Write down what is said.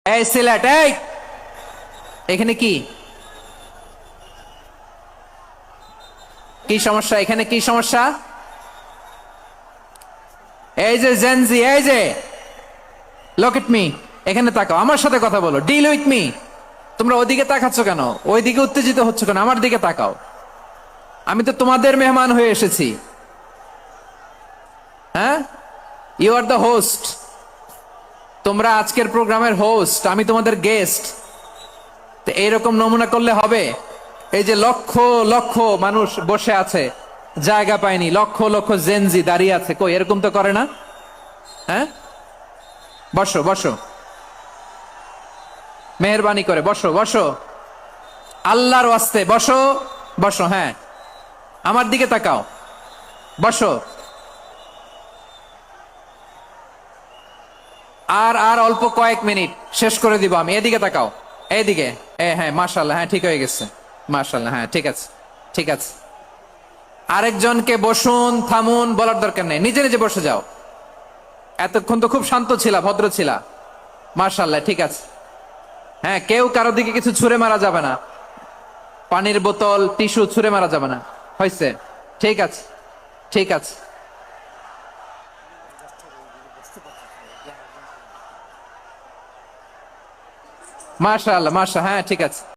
এই সিলেট, এই এখানে কি কি সমস্যা? এখানে কি সমস্যা? এই যে জেনজি, এই যে লুক এট মি, এখানে তাকাও, আমার সাথে কথা বলো, ডিল উইথ মি। তোমরা ওইদিকে তাকাচ্ছ কেন? ওইদিকে উত্তেজিত হচ্ছ কেন? আমার দিকে তাকাও, আমি তো তোমাদের মেহমান হয়ে এসেছি। হ্যাঁ, ইউ আর দ্য হোস্ট। তোমরা আজকের প্রোগ্রামের হোস্ট, আমি তোমাদের গেস্ট। তো এইরকম নমুনা করলে হবে? এই যে লক্ষ লক্ষ মানুষ বসে আছে, জায়গা পায়নি, লক্ষ লক্ষ জেনজি দাঁড়িয়ে আছে, কই এরকম তো করে না। হ্যাঁ, বসো বসো, মেহরবানি করে বসো বসো, আল্লাহর ওয়াস্তে বসো বসো। হ্যাঁ, আমার দিকে তাকাও, বসো। আর আর অল্প কয়েক মিনিট, শেষ করে দিব আমি। এদিকে তাকাও, এইদিকে। হ্যাঁ, মাশাআল্লাহ, হ্যাঁ ঠিক হয়ে গেছে, মাশাআল্লাহ, হ্যাঁ ঠিক আছে, ঠিক আছে। আরেকজনকে বসুন থামুন বলার দরকার নেই, নিজে নিজে বসে যাও। এতক্ষণ তো খুব শান্ত ছিলা, ভদ্র ছিলা, মাশাআল্লাহ, ঠিক আছে। হ্যাঁ, কেউ কারো দিকে কিছু ছুঁড়ে মারা যাবে না, পানির বোতল, টিস্যু ছুঁড়ে মারা যাবে না, হয়েছে? ঠিক আছে, ঠিক আছে। মাশাআল্লাহ, হ্যাঁ ঠিক আছে।